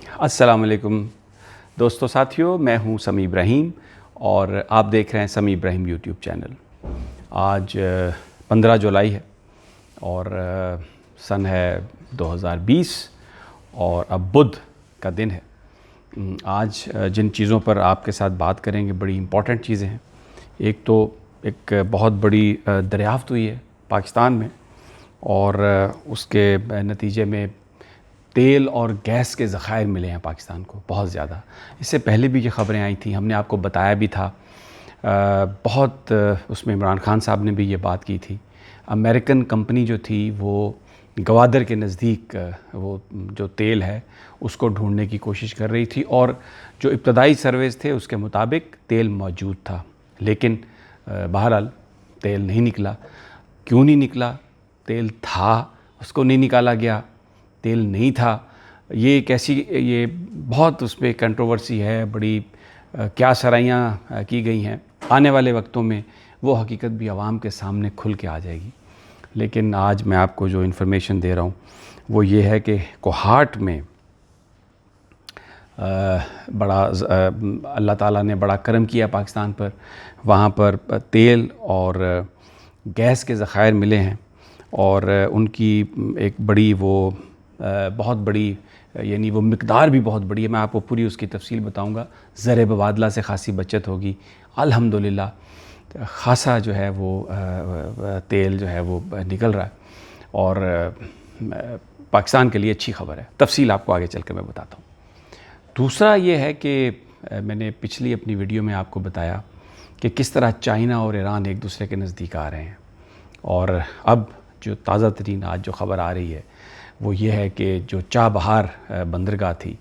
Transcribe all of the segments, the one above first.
السلام علیکم دوستو ساتھیوں، میں ہوں سمیع ابراہیم اور آپ دیکھ رہے ہیں سمیع ابراہیم یوٹیوب چینل۔ آج 15 جولائی ہے اور سن ہے 2020 اور اب بدھ کا دن ہے۔ آج جن چیزوں پر آپ کے ساتھ بات کریں گے بڑی امپورٹنٹ چیزیں ہیں۔ ایک بہت بڑی دریافت ہوئی ہے پاکستان میں اور اس کے نتیجے میں تیل اور گیس کے ذخائر ملے ہیں پاکستان کو بہت زیادہ۔ اس سے پہلے بھی یہ خبریں آئی تھیں، ہم نے آپ کو بتایا بھی تھا، بہت اس میں عمران خان صاحب نے بھی یہ بات کی تھی۔ امریکن کمپنی جو تھی وہ گوادر کے نزدیک وہ جو تیل ہے اس کو ڈھونڈنے کی کوشش کر رہی تھی اور جو ابتدائی سرویز تھے اس کے مطابق تیل موجود تھا، لیکن بہرحال تیل نہیں نکلا۔ کیوں نہیں نکلا؟ تیل تھا، اس کو نہیں نکالا گیا۔ تیل نہیں تھا، یہ بہت اس پہ کنٹروورسی ہے، بڑی کیا سرائیاں کی گئی ہیں۔ آنے والے وقتوں میں وہ حقیقت بھی عوام کے سامنے کھل کے آ جائے گی، لیکن آج میں آپ کو جو انفارمیشن دے رہا ہوں وہ یہ ہے کہ کوہاٹ میں بڑا اللہ تعالیٰ نے بڑا کرم کیا پاکستان پر، وہاں پر تیل اور گیس کے ذخائر ملے ہیں اور ان کی ایک بڑی بہت بڑی یعنی وہ مقدار بھی بہت بڑی ہے۔ میں آپ کو پوری اس کی تفصیل بتاؤں گا۔ زر مبادلہ سے خاصی بچت ہوگی الحمدللہ، خاصا جو ہے وہ تیل جو ہے وہ نکل رہا ہے اور پاکستان کے لیے اچھی خبر ہے۔ تفصیل آپ کو آگے چل کر میں بتاتا ہوں۔ دوسرا یہ ہے کہ میں نے پچھلی اپنی ویڈیو میں آپ کو بتایا کہ کس طرح چائنا اور ایران ایک دوسرے کے نزدیک آ رہے ہیں، اور اب جو تازہ ترین آج جو خبر آ رہی ہے وہ یہ ہے کہ جو چابہار بندرگاہ تھی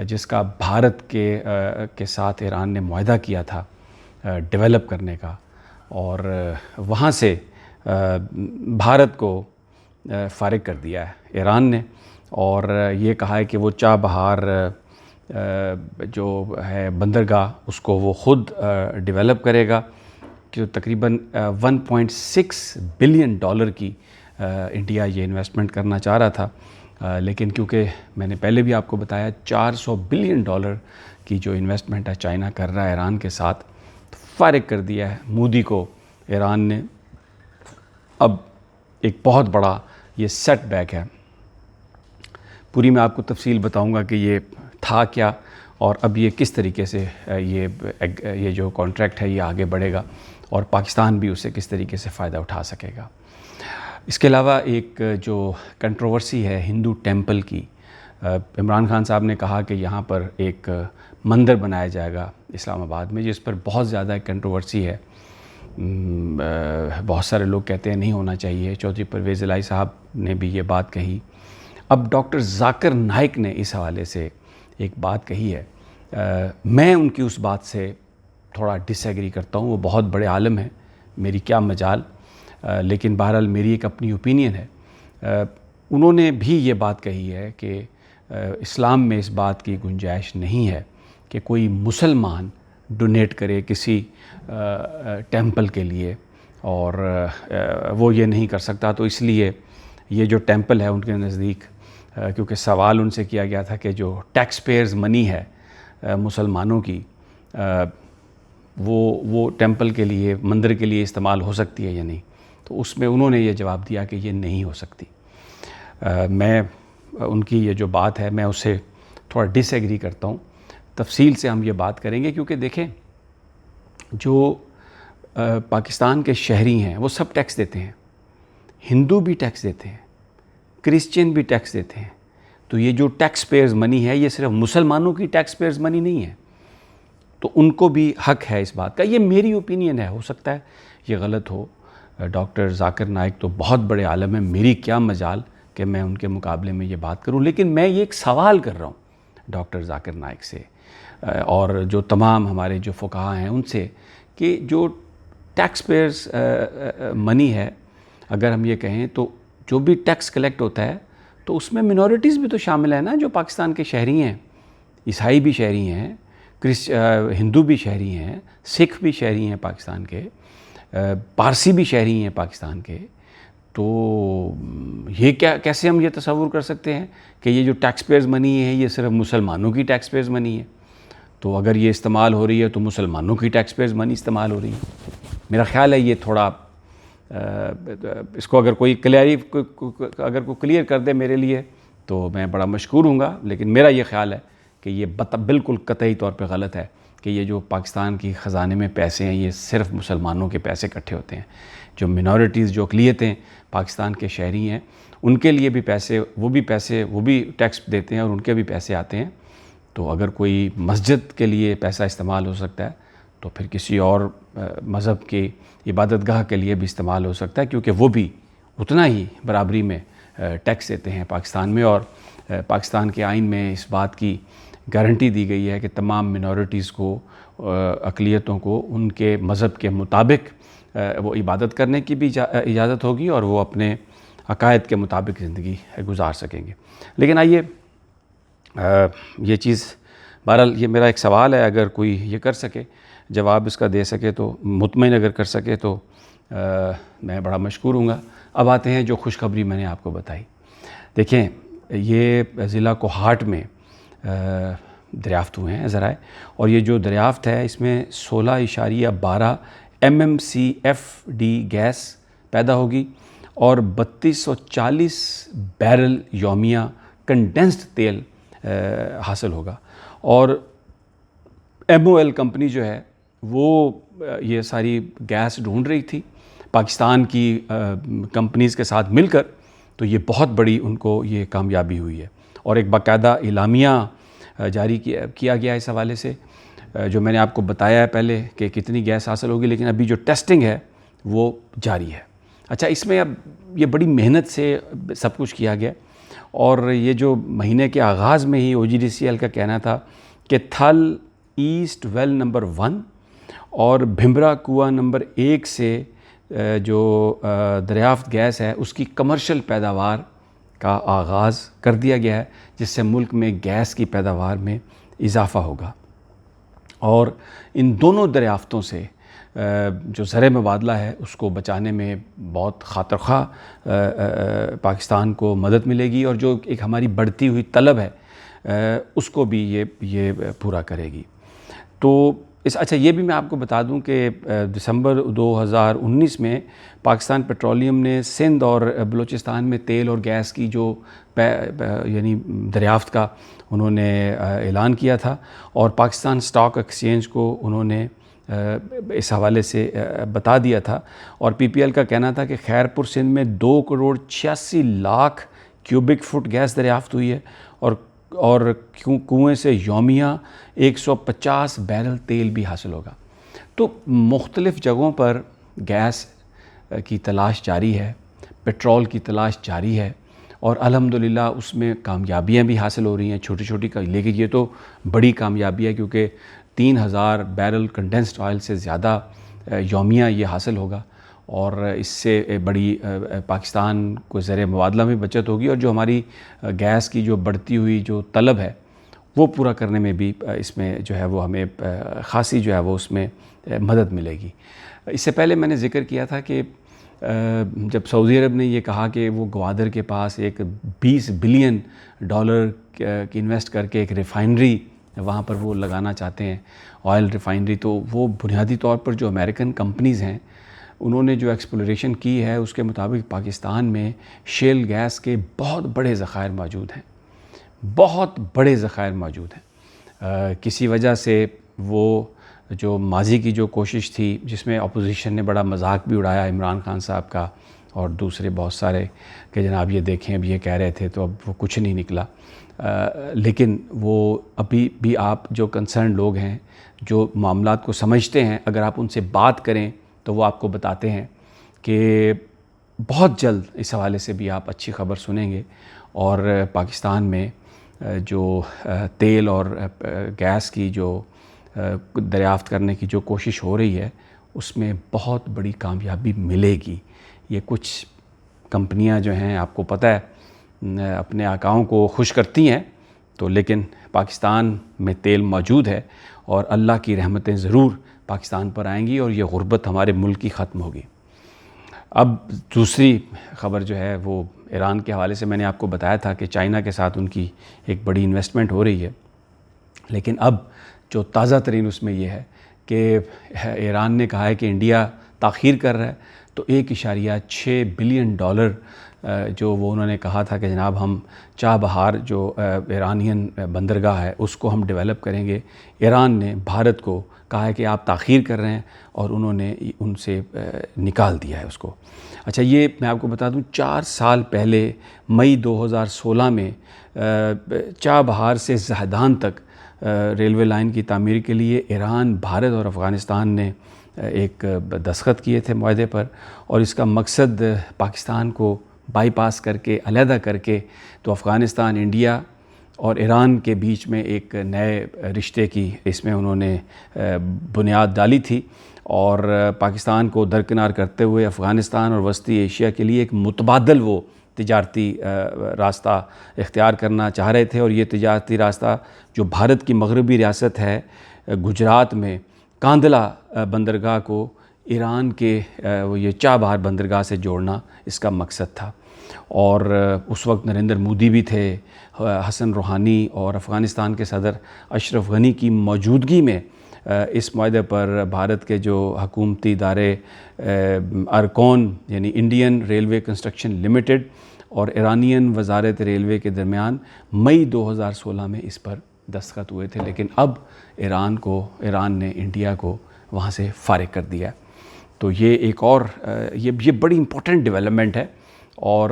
جس کا بھارت کے ساتھ ایران نے معاہدہ کیا تھا ڈیولپ کرنے کا، اور وہاں سے بھارت کو فارغ کر دیا ہے ایران نے، اور یہ کہا ہے کہ وہ چابہار جو ہے بندرگاہ اس کو وہ خود ڈیولپ کرے گا، جو تقریباً $1.6 بلین کی انڈیا یہ انویسٹمنٹ کرنا چاہ رہا تھا، لیکن کیونکہ میں نے پہلے بھی آپ کو بتایا $400 بلین کی جو انویسٹمنٹ ہے چائنا کر رہا ہے ایران کے ساتھ، فارغ کر دیا ہے مودی کو ایران نے۔ اب ایک بہت بڑا یہ سیٹ بیک ہے، پوری میں آپ کو تفصیل بتاؤں گا کہ یہ تھا کیا اور اب یہ کس طریقے سے یہ جو کانٹریکٹ ہے یہ آگے بڑھے گا اور پاکستان بھی اسے کس طریقے سے فائدہ اٹھا سکے گا۔ اس کے علاوہ ایک جو کنٹروورسی ہے ہندو ٹیمپل کی، عمران خان صاحب نے کہا کہ یہاں پر ایک مندر بنایا جائے گا اسلام آباد میں، جس پر بہت زیادہ کنٹروورسی ہے۔ بہت سارے لوگ کہتے ہیں نہیں ہونا چاہیے، چودھری پرویز الہی صاحب نے بھی یہ بات کہی۔ اب ڈاکٹر ذاکر نائک نے اس حوالے سے ایک بات کہی ہے، میں ان کی اس بات سے تھوڑا ڈس ایگری کرتا ہوں۔ وہ بہت بڑے عالم ہیں، میری کیا مجال، لیکن بہرحال میری ایک اپنی اوپینین ہے۔ انہوں نے بھی یہ بات کہی ہے کہ اسلام میں اس بات کی گنجائش نہیں ہے کہ کوئی مسلمان ڈونیٹ کرے کسی ٹیمپل کے لیے، اور وہ یہ نہیں کر سکتا، تو اس لیے یہ جو ٹیمپل ہے ان کے نزدیک، کیونکہ سوال ان سے کیا گیا تھا کہ جو ٹیکس پیئرز منی ہے مسلمانوں کی، وہ ٹیمپل کے لیے، مندر کے لیے استعمال ہو سکتی ہے یا نہیں، تو اس میں انہوں نے یہ جواب دیا کہ یہ نہیں ہو سکتی۔ میں ان کی یہ جو بات ہے میں اسے تھوڑا ڈس ایگری کرتا ہوں۔ تفصیل سے ہم یہ بات کریں گے، کیونکہ دیکھیں جو پاکستان کے شہری ہیں وہ سب ٹیکس دیتے ہیں، ہندو بھی ٹیکس دیتے ہیں، کرسچین بھی ٹیکس دیتے ہیں، تو یہ جو ٹیکس پیئرز منی ہے یہ صرف مسلمانوں کی ٹیکس پیئرز منی نہیں ہے، تو ان کو بھی حق ہے اس بات کا۔ یہ میری اوپینین ہے، ہو سکتا ہے یہ غلط ہو۔ ڈاکٹر ذاکر نائک تو بہت بڑے عالم ہیں، میری کیا مجال کہ میں ان کے مقابلے میں یہ بات کروں، لیکن میں یہ ایک سوال کر رہا ہوں ڈاکٹر ذاکر نائک سے اور جو تمام ہمارے جو فقہاء ہیں ان سے، کہ جو ٹیکس پیئرز منی ہے، اگر ہم یہ کہیں تو جو بھی ٹیکس کلیکٹ ہوتا ہے تو اس میں منورٹیز بھی تو شامل ہیں نا، جو پاکستان کے شہری ہیں، عیسائی بھی شہری ہیں، ہندو بھی شہری ہیں، سکھ بھی شہری ہیں پاکستان کے، پارسی بھی شہری ہیں پاکستان کے، تو یہ کیسے ہم یہ تصور کر سکتے ہیں کہ یہ جو ٹیکس پیئرز منی ہے یہ صرف مسلمانوں کی ٹیکس پیئرز منی ہے؟ تو اگر یہ استعمال ہو رہی ہے تو مسلمانوں کی ٹیکس پیئرز منی استعمال ہو رہی ہے۔ میرا خیال ہے یہ تھوڑا اس کو اگر کوئی کلیئر کر دے میرے لیے تو میں بڑا مشکور ہوں گا، لیکن میرا یہ خیال ہے کہ یہ بالکل قطعی طور پہ غلط ہے کہ یہ جو پاکستان کی خزانے میں پیسے ہیں یہ صرف مسلمانوں کے پیسے اکٹھے ہوتے ہیں۔ جو منورٹیز، جو اقلیتیں پاکستان کے شہری ہیں، ان کے لیے بھی پیسے، وہ بھی ٹیکس دیتے ہیں اور ان کے بھی پیسے آتے ہیں۔ تو اگر کوئی مسجد کے لیے پیسہ استعمال ہو سکتا ہے تو پھر کسی اور مذہب کی عبادت گاہ کے لیے بھی استعمال ہو سکتا ہے، کیونکہ وہ بھی اتنا ہی برابری میں ٹیکس دیتے ہیں پاکستان میں، اور پاکستان کے آئین میں اس بات کی گارنٹی دی گئی ہے کہ تمام منورٹیز کو، اقلیتوں کو ان کے مذہب کے مطابق وہ عبادت کرنے کی بھی اجازت ہوگی اور وہ اپنے عقائد کے مطابق زندگی گزار سکیں گے۔ لیکن آئیے یہ چیز، بہرحال یہ میرا ایک سوال ہے، اگر کوئی یہ کر سکے، جواب اس کا دے سکے تو مطمئن اگر کر سکے تو میں بڑا مشکور ہوں گا۔ اب آتے ہیں جو خوشخبری میں نے آپ کو بتائی۔ دیکھیں، یہ ضلع کوہاٹ میں دریافت ہوئے ہیں ذرائع، اور یہ جو دریافت ہے اس میں 16.12 MMCFD گیس پیدا ہوگی اور 3240 بیرل یومیہ کنڈینسڈ تیل حاصل ہوگا۔ اور MOL کمپنی جو ہے وہ یہ ساری گیس ڈھونڈ رہی تھی پاکستان کی کمپنیز کے ساتھ مل کر، تو یہ بہت بڑی ان کو یہ کامیابی ہوئی ہے، اور ایک باقاعدہ اعلامیہ جاری کیا گیا اس حوالے سے، جو میں نے آپ کو بتایا ہے پہلے کہ کتنی گیس حاصل ہوگی، لیکن ابھی جو ٹیسٹنگ ہے وہ جاری ہے۔ اچھا، اس میں اب یہ بڑی محنت سے سب کچھ کیا گیا، اور یہ جو مہینے کے آغاز میں ہی OGDCL کا کہنا تھا کہ تھل ایسٹ ویل نمبر 1 اور بھمرا کنواں نمبر 1 سے جو دریافت گیس ہے اس کی کمرشل پیداوار کا آغاز کر دیا گیا ہے، جس سے ملک میں گیس کی پیداوار میں اضافہ ہوگا۔ اور ان دونوں دریافتوں سے جو زر مبادلہ ہے اس کو بچانے میں بہت خاطر خواہ پاکستان کو مدد ملے گی، اور جو ایک ہماری بڑھتی ہوئی طلب ہے اس کو بھی یہ پورا کرے گی۔ تو اچھا، یہ بھی میں آپ کو بتا دوں کہ دسمبر 2019 میں پاکستان پیٹرولیم نے سندھ اور بلوچستان میں تیل اور گیس کی جو یعنی دریافت کا انہوں نے اعلان کیا تھا، اور پاکستان اسٹاک ایکسچینج کو انہوں نے اس حوالے سے بتا دیا تھا، اور PPL کا کہنا تھا کہ خیرپور سندھ میں 2,86,00,000 کیوبک فٹ گیس دریافت ہوئی ہے، اور کنویں سے یومیہ 150 بیرل تیل بھی حاصل ہوگا۔ تو مختلف جگہوں پر گیس کی تلاش جاری ہے، پیٹرول کی تلاش جاری ہے، اور الحمدللہ اس میں کامیابیاں بھی حاصل ہو رہی ہیں چھوٹی چھوٹی، لیکن یہ تو بڑی کامیابی ہے کیونکہ 3000 بیرل کنڈینسڈ آئل سے زیادہ یومیہ یہ حاصل ہوگا، اور اس سے بڑی پاکستان کو زر مبادلہ میں بچت ہوگی، اور جو ہماری گیس کی جو بڑھتی ہوئی جو طلب ہے وہ پورا کرنے میں بھی اس میں جو ہے وہ ہمیں خاصی جو ہے وہ اس میں مدد ملے گی۔ اس سے پہلے میں نے ذکر کیا تھا کہ جب سعودی عرب نے یہ کہا کہ وہ گوادر کے پاس ایک $20 بلین کی انویسٹ کر کے ایک ریفائنری وہاں پر وہ لگانا چاہتے ہیں، آئل ریفائنری، تو وہ بنیادی طور پر جو امریکن کمپنیز ہیں انہوں نے جو ایکسپلوریشن کی ہے اس کے مطابق پاکستان میں شیل گیس کے بہت بڑے ذخائر موجود ہیں، بہت بڑے ذخائر موجود ہیں۔ کسی وجہ سے وہ جو ماضی کی جو کوشش تھی جس میں اپوزیشن نے بڑا مذاق بھی اڑایا عمران خان صاحب کا اور دوسرے بہت سارے کہ جناب یہ دیکھیں اب یہ کہہ رہے تھے تو اب وہ کچھ نہیں نکلا، لیکن وہ ابھی بھی آپ جو کنسرن لوگ ہیں جو معاملات کو سمجھتے ہیں، اگر آپ ان سے بات کریں تو وہ آپ کو بتاتے ہیں کہ بہت جلد اس حوالے سے بھی آپ اچھی خبر سنیں گے، اور پاکستان میں جو تیل اور گیس کی جو دریافت کرنے کی جو کوشش ہو رہی ہے اس میں بہت بڑی کامیابی ملے گی۔ یہ کچھ کمپنیاں جو ہیں آپ کو پتہ ہے اپنے آقاؤں کو خوش کرتی ہیں، تو لیکن پاکستان میں تیل موجود ہے، اور اللہ کی رحمتیں ضرور پاکستان پر آئیں گی، اور یہ غربت ہمارے ملک کی ختم ہوگی۔ اب دوسری خبر جو ہے وہ ایران کے حوالے سے میں نے آپ کو بتایا تھا کہ چائنا کے ساتھ ان کی ایک بڑی انویسٹمنٹ ہو رہی ہے، لیکن اب جو تازہ ترین اس میں یہ ہے کہ ایران نے کہا ہے کہ انڈیا تاخیر کر رہا ہے، تو 1.6 بلین ڈالر جو وہ انہوں نے کہا تھا کہ جناب ہم چاہ بہار جو ایرانین بندرگاہ ہے اس کو ہم ڈیولپ کریں گے، ایران نے بھارت کو کہا ہے کہ آپ تاخیر کر رہے ہیں اور انہوں نے ان سے نکال دیا ہے اس کو۔ اچھا، یہ میں آپ کو بتا دوں 4 سال پہلے مئی 2016 میں چاہ بہار سے زاہدان تک ریلوے لائن کی تعمیر کے لیے ایران، بھارت اور افغانستان نے ایک دستخط کیے تھے معاہدے پر، اور اس کا مقصد پاکستان کو بائی پاس کر کے علیحدہ کر کے تو افغانستان، انڈیا اور ایران کے بیچ میں ایک نئے رشتے کی اس میں انہوں نے بنیاد ڈالی تھی، اور پاکستان کو درکنار کرتے ہوئے افغانستان اور وسطی ایشیا کے لیے ایک متبادل وہ تجارتی راستہ اختیار کرنا چاہ رہے تھے۔ اور یہ تجارتی راستہ جو بھارت کی مغربی ریاست ہے گجرات میں کاندھلا بندرگاہ کو ایران کے یہ چاہ بہار بندرگاہ سے جوڑنا اس کا مقصد تھا۔ اور اس وقت نریندر مودی بھی تھے، حسن روحانی اور افغانستان کے صدر اشرف غنی کی موجودگی میں اس معاہدے پر بھارت کے جو حکومتی ادارے ارکون یعنی انڈین ریلوے کنسٹرکشن لمیٹڈ اور ایرانین وزارت ریلوے کے درمیان مئی 2016 میں اس پر دستخط ہوئے تھے، لیکن اب ایران نے انڈیا کو وہاں سے فارغ کر دیا۔ تو یہ ایک اور یہ بڑی امپورٹنٹ ڈیولپمنٹ ہے، اور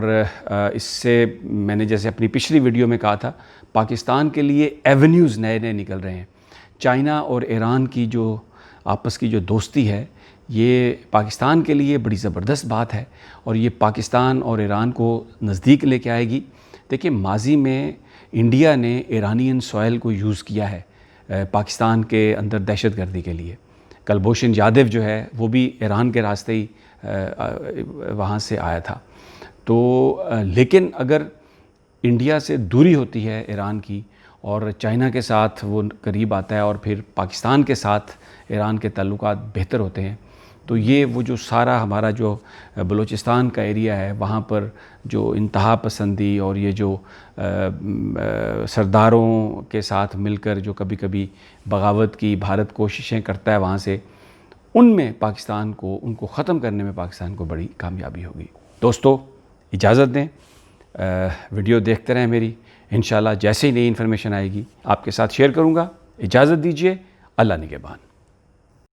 اس سے میں نے جیسے اپنی پچھلی ویڈیو میں کہا تھا پاکستان کے لیے ایونیوز نئے نکل رہے ہیں۔ چائنا اور ایران کی جو آپس کی جو دوستی ہے یہ پاکستان کے لیے بڑی زبردست بات ہے، اور یہ پاکستان اور ایران کو نزدیک لے کے آئے گی۔ دیکھیں، ماضی میں انڈیا نے ایرانین سوائل کو یوز کیا ہے پاکستان کے اندر دہشت گردی کے لیے۔ کلبھوشن یادو جو ہے وہ بھی ایران کے راستے ہی وہاں سے آیا تھا۔ تو لیکن اگر انڈیا سے دوری ہوتی ہے ایران کی اور چائنا کے ساتھ وہ قریب آتا ہے اور پھر پاکستان کے ساتھ ایران کے تعلقات بہتر ہوتے ہیں، تو یہ وہ جو سارا ہمارا جو بلوچستان کا ایریا ہے وہاں پر جو انتہا پسندی اور یہ جو سرداروں کے ساتھ مل کر جو کبھی کبھی بغاوت کی بھارت کوششیں کرتا ہے وہاں سے، ان میں پاکستان کو ان کو ختم کرنے میں پاکستان کو بڑی کامیابی ہوگی۔ دوستو اجازت دیں، ویڈیو دیکھتے رہیں میری، انشاءاللہ جیسے ہی نئی انفارمیشن آئے گی آپ کے ساتھ شیئر کروں گا۔ اجازت دیجیے، اللہ نگہبان۔